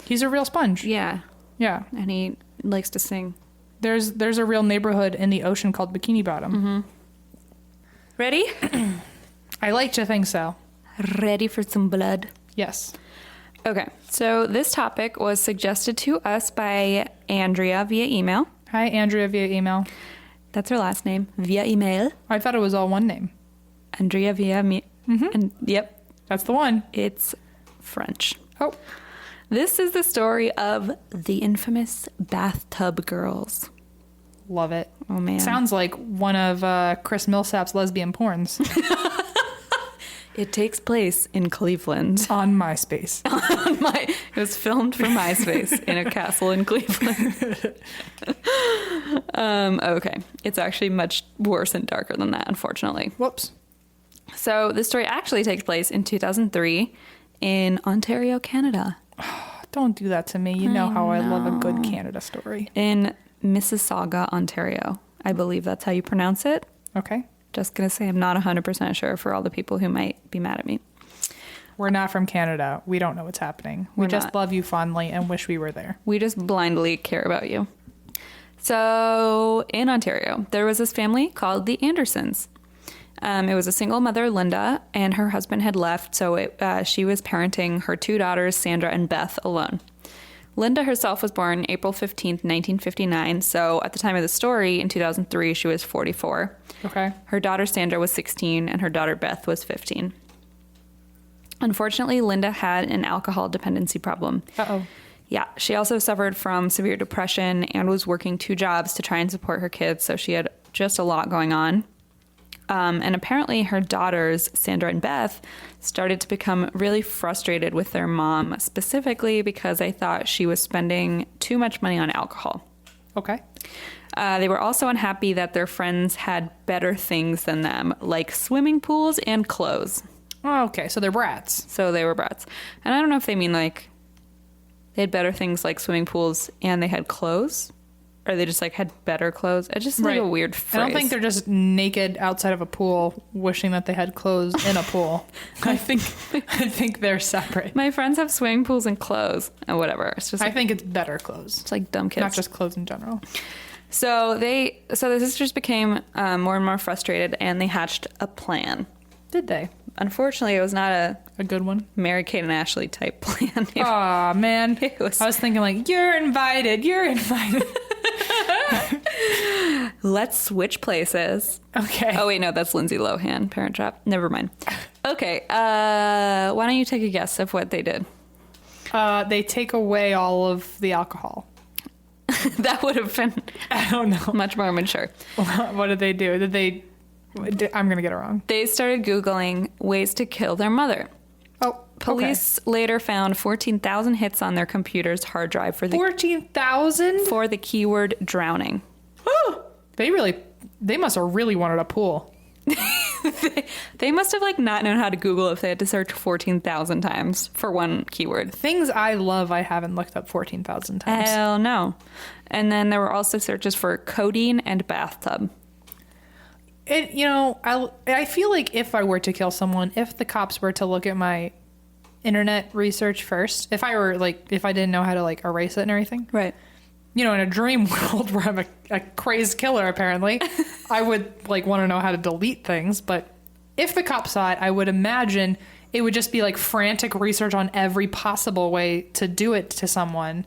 He's a real sponge. Yeah. Yeah. And he likes to sing. There's a real neighborhood in the ocean called Bikini Bottom. Mm-hmm. Ready? I like to think so. Ready for some blood? Yes. Okay, so this topic was suggested to us by Andrea via email. Hi, Andrea via email. That's her last name, via email. I thought it was all one name. Andrea via me. Mm-hmm. And yep. That's the one. It's French. Oh. This is the story of the infamous Bathtub Girls. Love it. Oh, man. Sounds like one of Chris Millsap's lesbian porns. It takes place in Cleveland. On MySpace. It was filmed for MySpace in a castle in Cleveland. Okay. It's actually much worse and darker than that, unfortunately. Whoops. So this story actually takes place in 2003 in Ontario, Canada. Don't do that to me. You know how I love a good Canada story. In Mississauga, Ontario. I believe that's how you pronounce it. Okay. Just going to say I'm not 100% sure for all the people who might be mad at me. We're not from Canada. We don't know what's happening. We just love you fondly and wish we were there. We just blindly care about you. So in Ontario, there was this family called the Andersons. It was a single mother, Linda, and her husband had left, so she was parenting her 2 daughters, Sandra and Beth, alone. Linda herself was born April 15th, 1959, so at the time of the story, in 2003, she was 44. Okay. Her daughter, Sandra, was 16, and her daughter, Beth, was 15. Unfortunately, Linda had an alcohol dependency problem. Uh-oh. Yeah, she also suffered from severe depression and was working 2 jobs to try and support her kids, so she had just a lot going on. And apparently her daughters, Sandra and Beth, started to become really frustrated with their mom, specifically because they thought she was spending too much money on alcohol. Okay. They were also unhappy that their friends had better things than them, like swimming pools and clothes. Oh, okay, so they're brats. So they were brats. And I don't know if they mean like they had better things like swimming pools and they had clothes. Or they just like had better clothes. It's just like a weird phrase. I don't think they're just naked outside of a pool wishing that they had clothes in a pool. I think they're separate. My friends have swimming pools and clothes and whatever. It's just I think it's better clothes. It's like dumb kids. Not just clothes in general. So the sisters became more and more frustrated and they hatched a plan. Did they? Unfortunately, it was not a good one. Mary Kate and Ashley type plan. Aw, man. I was thinking like, you're invited. Let's switch places. Okay. Oh, wait, no, that's Lindsay Lohan, Parent Trap. Never mind. Okay, why don't you take a guess of what they did? They take away all of the alcohol. That would have been, I don't know, much more mature. What did they do? I'm going to get it wrong. They started Googling ways to kill their mother. Oh, Police later found 14,000 hits on their computer's hard drive for the 14,000 for the keyword drowning. They must have really wanted a pool. They must have like not known how to Google if they had to search 14,000 times for one keyword. Things I love I haven't looked up 14,000 times. Hell no. And then there were also searches for codeine and bathtub. I feel like if I were to kill someone, if the cops were to look at my internet research first, if I didn't know how to like erase it and everything. Right. In a dream world where I'm a crazed killer, apparently, I would like want to know how to delete things. But if the cops saw it, I would imagine it would just be like frantic research on every possible way to do it to someone,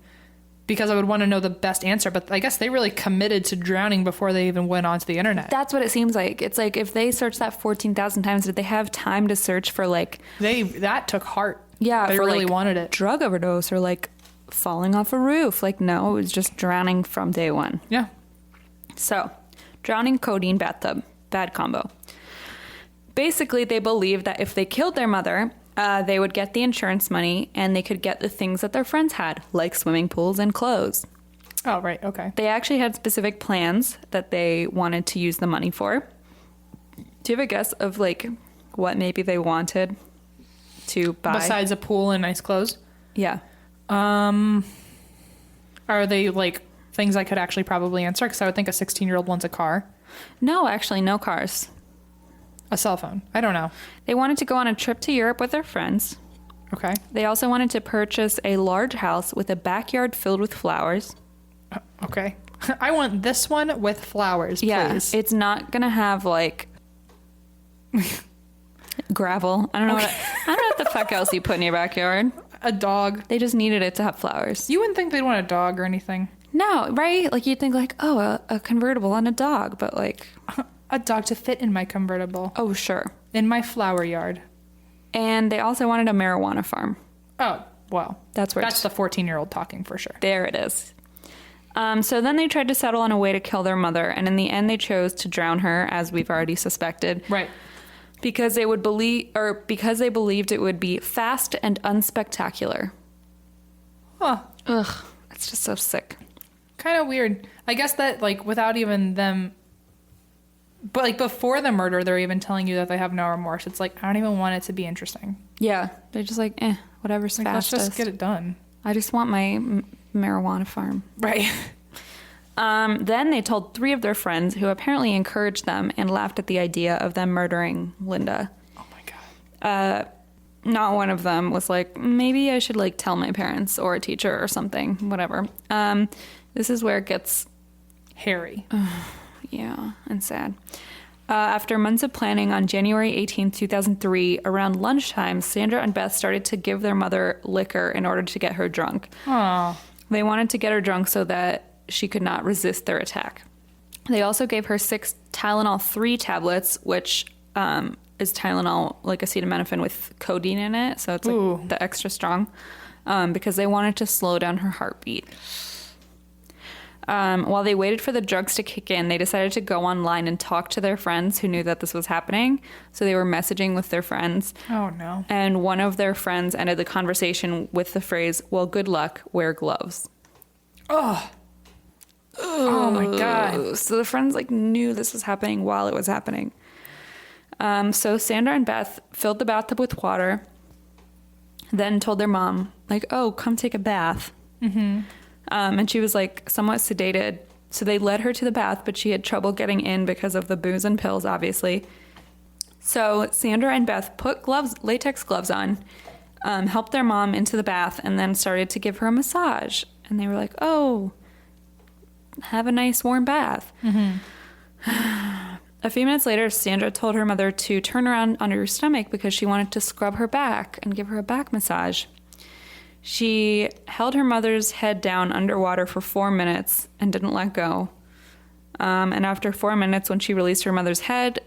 because I would want to know the best answer. But I guess they really committed to drowning before they even went onto the internet. That's what it seems like. It's like if they searched that 14,000 times, did they have time to search for like... That took heart. Yeah. They really like wanted it. Drug overdose or like falling off a roof. Like, no, it was just drowning from day one. Yeah. So, drowning, codeine, bathtub. Bad combo. Basically, they believed that if they killed their mother... they would get the insurance money and they could get the things that their friends had, like swimming pools and clothes. Oh, right. Okay. They actually had specific plans that they wanted to use the money for. Do you have a guess of like what maybe they wanted to buy? Besides a pool and nice clothes? Yeah. Are they like things I could actually probably answer? Because I would think a 16-year-old wants a car. No, actually, no cars. A cell phone. I don't know. They wanted to go on a trip to Europe with their friends. Okay. They also wanted to purchase a large house with a backyard filled with flowers. Okay. I want this one with flowers, please. Yeah, it's not going to have like gravel. I don't know what the fuck else you put in your backyard. A dog. They just needed it to have flowers. You wouldn't think they'd want a dog or anything. No, right? Like you'd think like, oh, a convertible and a dog, but like... A dog to fit in my convertible. Oh, sure. In my flower yard. And they also wanted a marijuana farm. Oh, well. That's the 14-year-old talking for sure. There it is. So then they tried to settle on a way to kill their mother, and in the end they chose to drown her, as we've already suspected. Right. Because they believed it would be fast and unspectacular. Huh. Ugh, it's just so sick. Kind of weird. I guess that, like, without even them But like before the murder, they're even telling you that they have no remorse. It's like, I don't even want it to be interesting. Yeah. They're just like, whatever's Like, let's fastest. just get it done. I just want my marijuana farm. Right. Then they told 3 of their friends who apparently encouraged them and laughed at the idea of them murdering Linda. Oh my God. Not one of them was like, maybe I should like tell my parents or a teacher or something, whatever. This is where it gets hairy. yeah, and sad. After months of planning, on January 18th, 2003, around lunchtime, Sandra and Beth started to give their mother liquor in order to get her drunk. Oh. They wanted to get her drunk so that she could not resist their attack. They also gave her 6 Tylenol 3 tablets, which is Tylenol, like acetaminophen with codeine in it. So it's like the extra strong, because they wanted to slow down her heartbeat. While they waited for the drugs to kick in, they decided to go online and talk to their friends who knew that this was happening. So they were messaging with their friends. Oh, no. And one of their friends ended the conversation with the phrase, well, good luck, wear gloves. Oh. Oh, my God. So the friends like knew this was happening while it was happening. So Sandra and Beth filled the bathtub with water, then told their mom, like, oh, come take a bath. Mm-hmm. And she was like somewhat sedated. So they led her to the bath, but she had trouble getting in because of the booze and pills, obviously. So Sandra and Beth put latex gloves on, helped their mom into the bath, and then started to give her a massage. And they were like, oh, have a nice warm bath. Mm-hmm. A few minutes later, Sandra told her mother to turn around on her stomach because she wanted to scrub her back and give her a back massage. She held her mother's head down underwater for 4 minutes and didn't let go. And after 4 minutes, when she released her mother's head,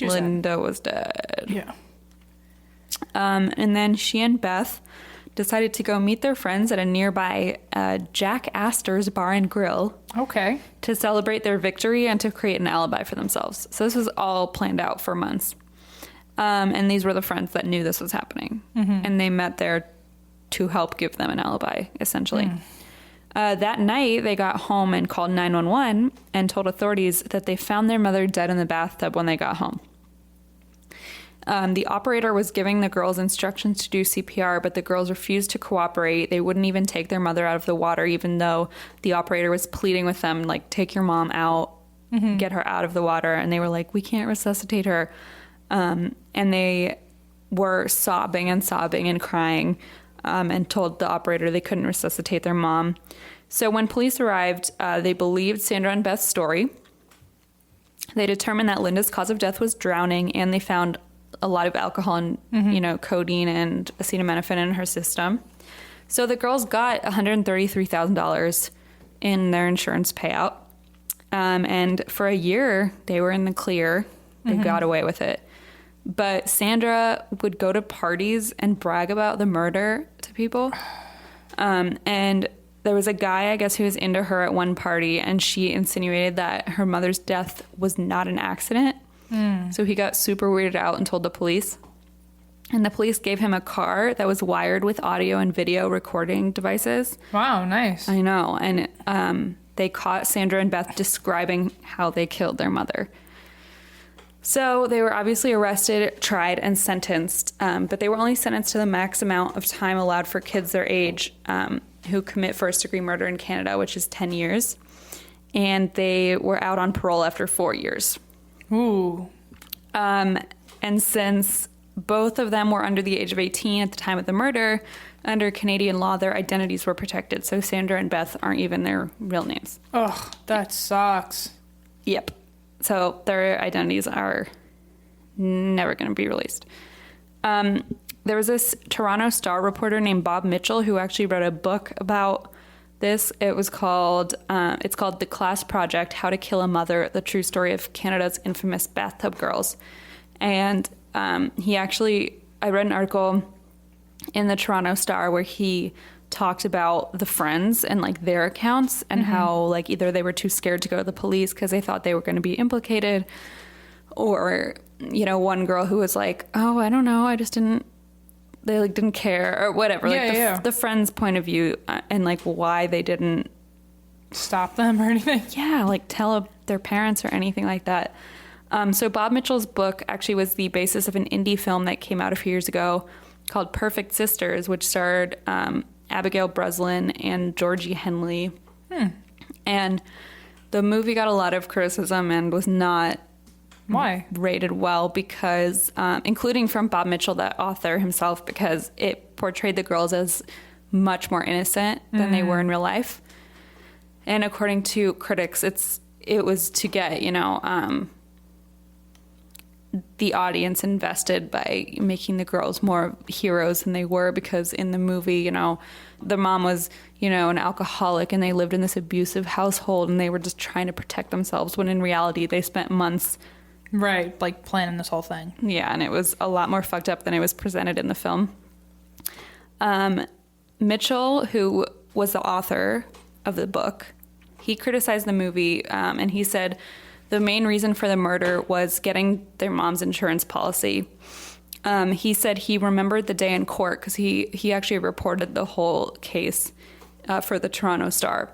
Linda was dead. Yeah. And then she and Beth decided to go meet their friends at a nearby Jack Astor's Bar and Grill. Okay. To celebrate their victory and to create an alibi for themselves. So this was all planned out for months. And these were the friends that knew this was happening. Mm-hmm. And they met there to help give them an alibi, essentially. That night, they got home and called 911 and told authorities that they found their mother dead in the bathtub when they got home. The operator was giving the girls instructions to do CPR, but the girls refused to cooperate. They wouldn't even take their mother out of the water, even though the operator was pleading with them, like, take your mom out, get her out of the water. And they were like, we can't resuscitate her. And they were sobbing and crying, and told the operator they couldn't resuscitate their mom. So when police arrived, they believed Sandra and Beth's story. They determined that Linda's cause of death was drowning, and they found a lot of alcohol and, codeine and acetaminophen in her system. So the girls got $133,000 in their insurance payout. And for a year, they were in the clear. They got away with it. But Sandra would go to parties and brag about the murder to people. And there was a guy, I guess, who was into her at one party, and she insinuated that her mother's death was not an accident. So he got super weirded out and told the police. And the police gave him a car that was wired with audio and video recording devices. Wow, nice. I know. And they caught Sandra and Beth describing how they killed their mother. So they were obviously arrested, tried, and sentenced. But they were only sentenced to the max amount of time allowed for kids their age who commit first-degree murder in Canada, which is 10 years. And they were out on parole after 4 years. Ooh. And since both of them were under the age of 18 at the time of the murder, under Canadian law, their identities were protected. So Sandra and Beth aren't even their real names. Ugh, that sucks. Yep. So their identities are never going to be released. There was this Toronto Star reporter named Bob Mitchell who actually wrote a book about this. It was called, it's called The Class Project, How to Kill a Mother, the True Story of Canada's Infamous Bathtub Girls. And I read an article in the Toronto Star where he talked about the friends and like their accounts and how like either they were too scared to go to the police because they thought they were going to be implicated, or, one girl who was like, oh, I don't know, they like didn't care or whatever. The friend's point of view and like why they didn't stop them or anything. Yeah, like tell their parents or anything like that. So Bob Mitchell's book actually was the basis of an indie film that came out a few years ago called Perfect Sisters, which starred Abigail Breslin and Georgie Henley. And the movie got a lot of criticism and was not rated well because, including from Bob Mitchell, the author himself, because it portrayed the girls as much more innocent than they were in real life. And according to critics, it was to get, the audience invested by making the girls more heroes than they were, because in the movie, the mom was, an alcoholic and they lived in this abusive household and they were just trying to protect themselves, when in reality they spent months like planning this whole thing. Yeah, and it was a lot more fucked up than it was presented in the film. Mitchell, who was the author of the book, he criticized the movie, and he said the main reason for the murder was getting their mom's insurance policy. He said he remembered the day in court because he actually reported the whole case for the Toronto Star.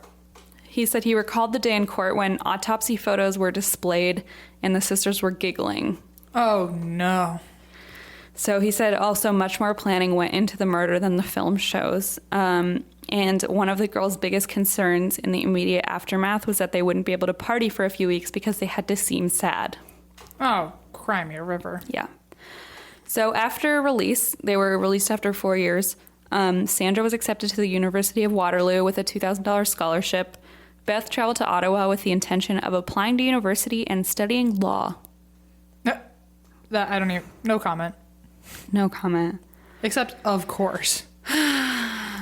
He said he recalled the day in court when autopsy photos were displayed and the sisters were giggling. Oh, no. So he said also much more planning went into the murder than the film shows. And one of the girls' biggest concerns in the immediate aftermath was that they wouldn't be able to party for a few weeks because they had to seem sad. Oh, cry me a river. Yeah. So after release, they were released after 4 years. Sandra was accepted to the University of Waterloo with a $2,000 scholarship. Beth traveled to Ottawa with the intention of applying to university and studying law. No comment. No comment. Except, of course.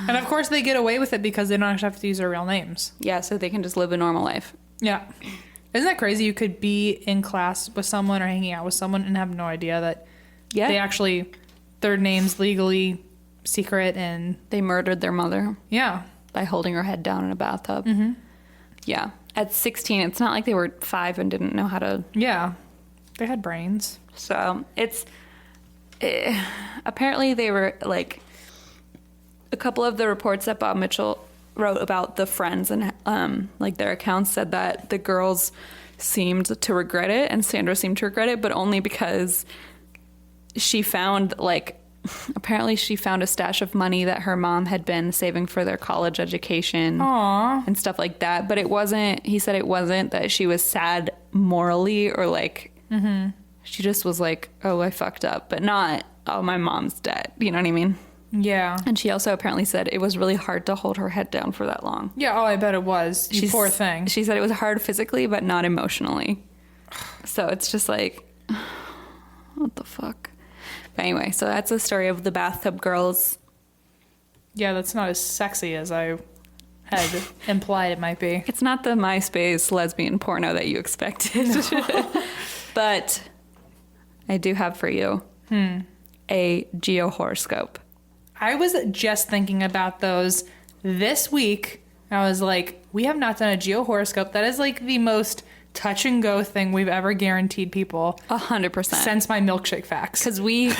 And of course they get away with it because they don't actually have to use their real names. Yeah, so they can just live a normal life. Yeah. Isn't that crazy? You could be in class with someone or hanging out with someone and have no idea that they actually, their name's legally secret, and they murdered their mother. Yeah. By holding her head down in a bathtub. Mm-hmm. Yeah. At 16, it's not like they were 5 and didn't know how to... Yeah. They had brains. So apparently they were like... A couple of the reports that Bob Mitchell wrote about the friends and their accounts said that the girls seemed to regret it and Sandra seemed to regret it, but only because she found apparently she found a stash of money that her mom had been saving for their college education. Aww. And stuff like that. But he said it wasn't that she was sad morally or she just was like, oh, I fucked up, but not, oh, my mom's dead. You know what I mean? Yeah. And she also apparently said it was really hard to hold her head down for that long. Yeah, I bet it was. You poor thing. She said it was hard physically, but not emotionally. So it's just like, what the fuck? But anyway, so that's the story of the Bathtub Girls. Yeah, that's not as sexy as I had implied it might be. It's not the Myspace lesbian porno that you expected. No. But I do have for you a Gio Horoscope. I was just thinking about those this week. I was like, we have not done a Gio Horoscope. That is like the most touch and go thing we've ever guaranteed people. 100%. Since my milkshake facts. Because we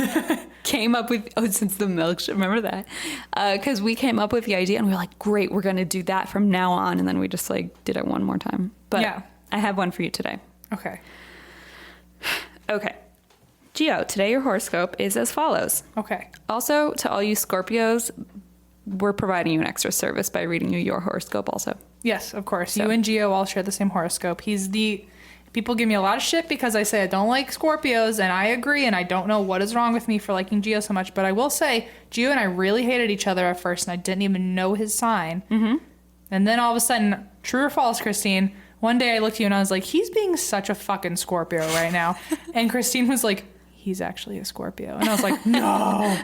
came up with, since the milkshake, remember that? Because we came up with the idea and we were like, great, we're going to do that from now on. And then we just did it one more time. But yeah. I have one for you today. Okay. Gio, today your horoscope is as follows. Okay. Also, to all you Scorpios, we're providing you an extra service by reading you your horoscope also. Yes, of course. So. You and Gio all share the same horoscope. People give me a lot of shit because I say I don't like Scorpios, and I agree, and I don't know what is wrong with me for liking Gio so much, but I will say, Gio and I really hated each other at first, and I didn't even know his sign. Mm-hmm. And then all of a sudden, true or false, Christine, one day I looked at you and I was like, he's being such a fucking Scorpio right now. And Christine was like, he's actually a Scorpio. And I was like, no.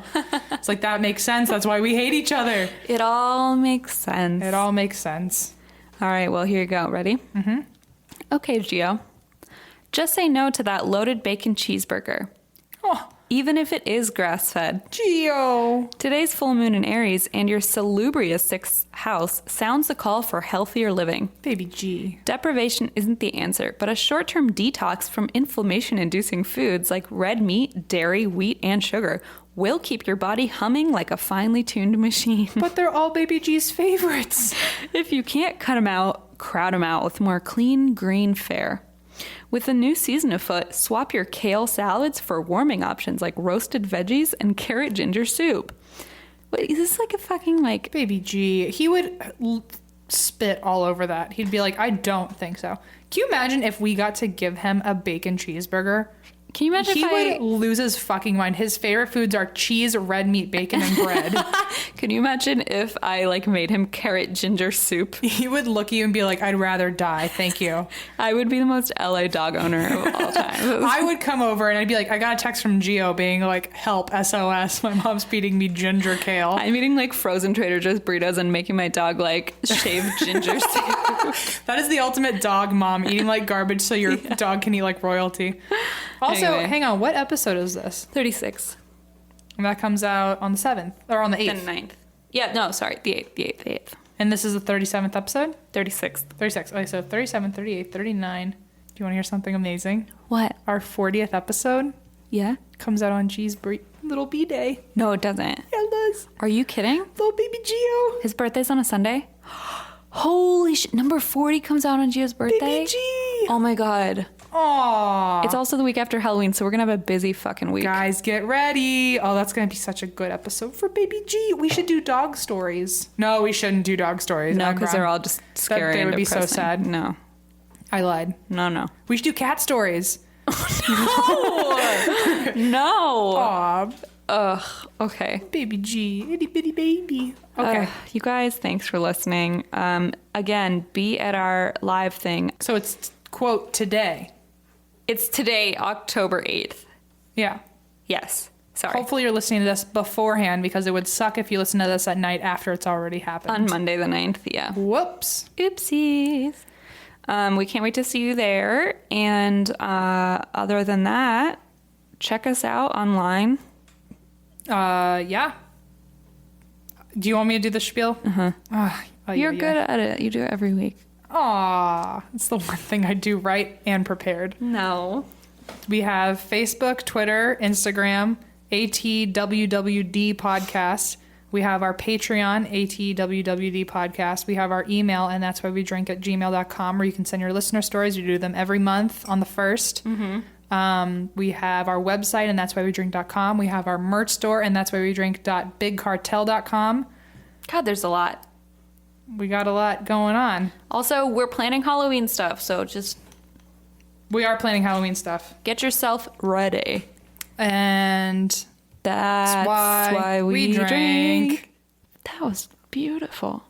It's like, that makes sense. That's why we hate each other. It all makes sense. It all makes sense. All right, well, here you go. Ready? Mm-hmm. Okay, Gio. Just say no to that loaded bacon cheeseburger. Oh. Even if it is grass-fed. Gio. Today's full moon in Aries and your salubrious 6th house sounds the call for healthier living. Baby G. Deprivation isn't the answer, but a short-term detox from inflammation-inducing foods like red meat, dairy, wheat, and sugar will keep your body humming like a finely tuned machine. But they're all Baby G's favorites. If you can't cut them out, crowd them out with more clean green fare. With the new season afoot, swap your kale salads for warming options like roasted veggies and carrot ginger soup. Wait, is this like a fucking like... Baby G, he would spit all over that. He'd be like, I don't think so. Can you imagine if we got to give him a bacon cheeseburger? Can you imagine he would lose his fucking mind. His favorite foods are cheese, red meat, bacon, and bread. Can you imagine if I like made him carrot ginger soup? He would look at you and be like, I'd rather die. Thank you. I would be the most LA dog owner of all time. I would come over and I'd be like, I got a text from Gio being like, help, SOS. My mom's feeding me ginger kale. I'm eating like frozen Trader Joe's burritos and making my dog like shaved ginger soup. That is the ultimate dog mom, eating like garbage so your dog can eat like royalty. Also, Anyway. hang on, what episode is this? 36. And that comes out on the 7th, or on the 8th. The 9th. Yeah, no, sorry, the 8th. And this is the 37th episode? 36th. 36. Okay, so 37, 38, 39. Do you want to hear something amazing? What? Our 40th episode Yeah? comes out on G's little B-Day. No, it doesn't. Yeah, it does. Are you kidding? Little baby Gio. His birthday's on a Sunday? Holy shit. Number 40 comes out on Gio's birthday? Baby G. Oh my god. Aww. It's also the week after Halloween, so we're gonna have a busy fucking week. Guys, get ready. Oh, that's going to be such a good episode for Baby G. We should do dog stories. No, we shouldn't do dog stories. No, I'm because wrong. they're all just scary They and would be so depressing. sad. No. I lied. No. We should do cat stories. No. Aw, Ugh. Okay. Baby G. Itty bitty baby. Okay. You guys, thanks for listening. Again, be at our live thing. So it's, quote, today. It's today, October 8th. Yeah. Yes. Sorry. Hopefully you're listening to this beforehand because it would suck if you listen to this at night after it's already happened. On Monday the 9th, yeah. Whoops. Oopsies. We can't wait to see you there. And other than that, check us out online. Yeah. Do you want me to do the spiel? Uh-huh. You're good at it. You do it every week. Aw, it's the one thing I do right and prepared. No. We have Facebook, Twitter, Instagram, ATWWD Podcast. We have our Patreon, ATWWD Podcast. We have our email, and that's why we drink at gmail.com, where you can send your listener stories. We do them every month on the 1st. Mm-hmm. We have our website, and that's why we drink.com. We have our merch store, and that's why we drink.bigcartel.com. God, there's a lot. We got a lot going on. Also, we're planning Halloween stuff, so just We are planning Halloween stuff. get yourself ready. And That's why why we we drink. That was beautiful.